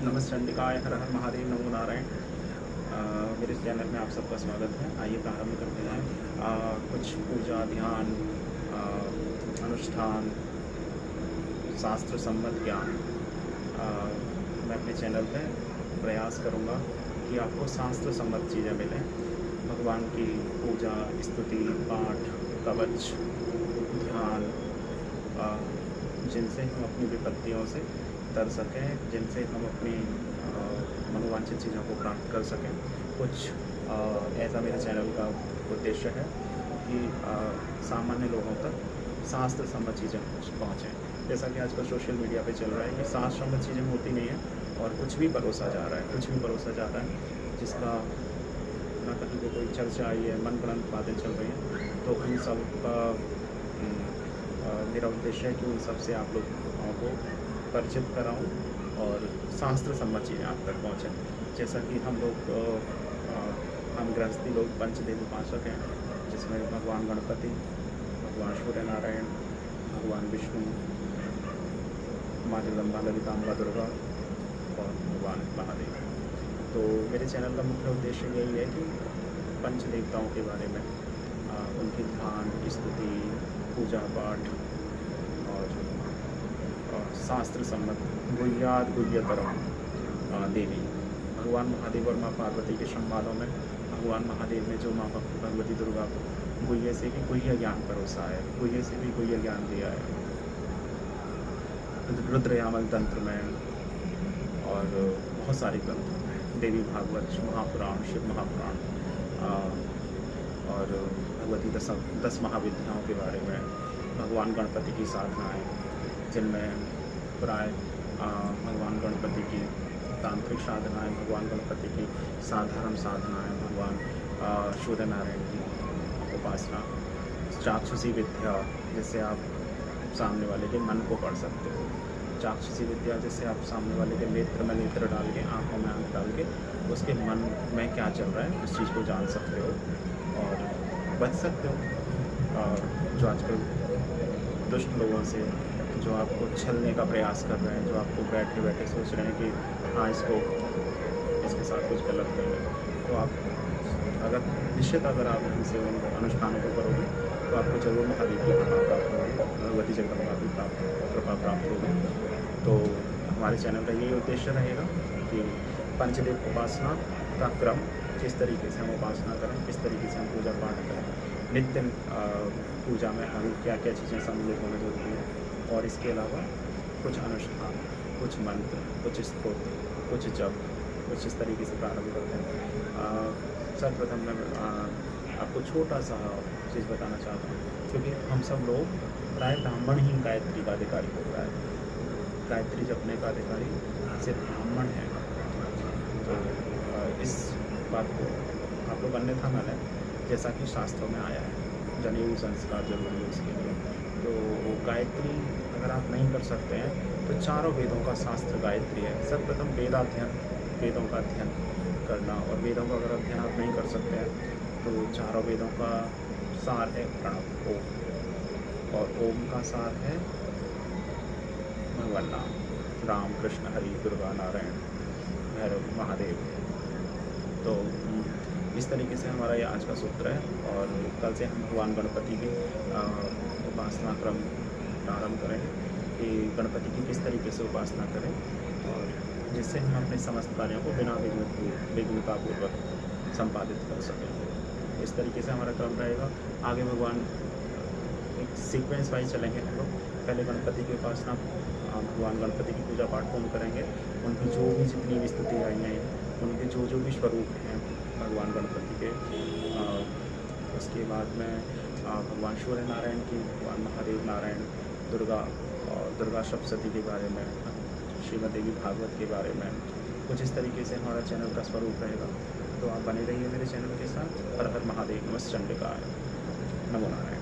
नमस्ते चंडिकाय, हर हर महादेव, नमो नारायण। मेरे चैनल में आप सबका स्वागत है। आइए प्रारंभ करते हैं। कुछ पूजा, ध्यान, अनुष्ठान, शास्त्र सम्मत ज्ञान। मैं अपने चैनल पे प्रयास करूँगा कि आपको शास्त्र सम्मत चीज़ें मिलें। भगवान की पूजा, स्तुति, पाठ, कवच, ध्यान, जिनसे हम अपनी विपत्तियों से तर सकें, जिनसे हम अपनी मनोवांछित चीज़ों को प्राप्त कर सकें। कुछ ऐसा मेरे चैनल का उद्देश्य है कि सामान्य लोगों तक शास्त्र सम्मत चीज़ें पहुँचें। जैसा कि आजकल सोशल मीडिया पे चल रहा है कि शास्त्र सम्मत चीज़ें होती नहीं हैं और कुछ भी परोसा जा रहा है, जिसका ना कहीं पे कोई चर्चा आई है, मनगढ़ंत बातें चल रही हैं। तो उन सब का मेरा उद्देश्य है कि उन सब से आप लोगों को परिचित कराऊं और शास्त्र सम्मत चीज़ें आप तक पहुँचें। जैसा कि हम गृहस्थी लोग पंचदेव उपासक हैं, जिसमें भगवान गणपति, भगवान सूर्य नारायण, भगवान विष्णु, माँ जगदम्बा, ललिताम्बा, दुर्गा और भगवान महादेव। तो मेरे चैनल का मुख्य उद्देश्य यही है कि पंच देवताओं के बारे में, उनकी ध्यान, स्तुति, पूजा पाठ और शास्त्र सम्मत गुह्यतरम देवी भगवान महादेव और माँ पार्वती के संवादों में भगवान महादेव ने जो माँ भगवती दुर्गा को गुह्य से भी गुह्य ज्ञान परोसा है, गुह्य से भी गुह्य ज्ञान दिया है। रुद्रयामल तंत्र में और बहुत सारे ग्रंथों में, देवी भागवत, महापुराण, शिव महापुराण और भगवती दस महाविद्याओं के बारे में, भगवान गणपति की साधनाएँ, जिनमें प्राय भगवान गणपति की तांत्रिक साधनाएँ, भगवान गणपति की साधारण साधनाएँ, भगवान सूर्य नारायण की उपासना, चाक्षुषी विद्या, जिससे आप सामने वाले के मन को पढ़ सकते हो। चाक्षुषी विद्या, जिससे आप सामने वाले के नेत्र में नेत्र डाल के, आँखों में आँख डाल के उसके मन में क्या चल रहा है उस चीज़ को जान सकते हो और बच सकते हो। और जो आजकल दुष्ट लोगों से जो आपको छलने का प्रयास कर रहे हैं, जो आपको बैठे बैठे सोच रहे हैं कि हाँ इसके साथ कुछ गलत कर रहे हैं, तो आप अगर आप इनसे उन अनुष्ठानों को करोगे तो आपको जरूर महादेव की कृपा प्राप्त होगी, भगवती जगदम्बा की कृपा प्राप्त होगी। तो हमारे चैनल का यही उद्देश्य रहेगा कि पंचदेव उपासना का क्रम, किस तरीके से हम उपासना करें, किस तरीके से हम पूजा पाठ करें, नित्य पूजा में हमें क्या क्या चीज़ें सम्मिलित होना जरूरी है, और इसके अलावा कुछ अनुष्ठान, कुछ मंत्र, कुछ स्तोत्र, कुछ जप, कुछ इस तरीके से प्रारंभ करते हैं। सर्वप्रथम मैं आपको छोटा सा चीज़ बताना चाहता हूँ, क्योंकि हम सब लोग प्राय ब्राह्मण ही गायत्री का अधिकारी हो रहा है। गायत्री जपने का अधिकारी सिर्फ ब्राह्मण है। तो इस बात को आप लोग अन्यथा न लें, जैसा कि शास्त्रों में आया है, जनेऊ संस्कार जरूरी है उसके लिए। तो गायत्री अगर आप नहीं कर सकते हैं तो चारों वेदों का शास्त्र गायत्री है। सर्वप्रथम वेदाध्ययन, वेदों का अध्ययन करना, और वेदों का अगर अध्ययन आप नहीं कर सकते हैं तो चारों वेदों का सार है प्रणव ओम, और ओम का सार है भगवान नाम, राम, कृष्ण, हरि, दुर्गा, नारायण, भैरव, महादेव। तो इस तरीके से हमारा ये आज का सूत्र है, और कल से हम भगवान गणपति की उपासना क्रम प्रारंभ करेंगे कि गणपति की किस तरीके से उपासना करें, और जिससे हम अपने समस्त कार्यों को बिना विघ्नतापूर्वक संपादित कर सकें। इस तरीके से हमारा क्रम रहेगा। आगे भगवान एक सीक्वेंस वाइज चलेंगे हम लोग। पहले गणपति की उपासना, भगवान गणपति की पूजा पाठ पूर्ण करेंगे, उनकी जो भी जितनी भी स्तुति आई हैं, उनके जो भी स्वरूप हैं भगवान गणपति के। उसके बाद में भगवान सूर्य नारायण की, भगवान महादेव, नारायण, दुर्गा और दुर्गा सप्तशती के बारे में, श्रीमद् देवी भागवत के बारे में, कुछ इस तरीके से हमारा चैनल का स्वरूप रहेगा। तो आप बने रहिए मेरे चैनल के साथ। हर हर महादेव, नमस्ते चंडिकाय, नमो नारायण।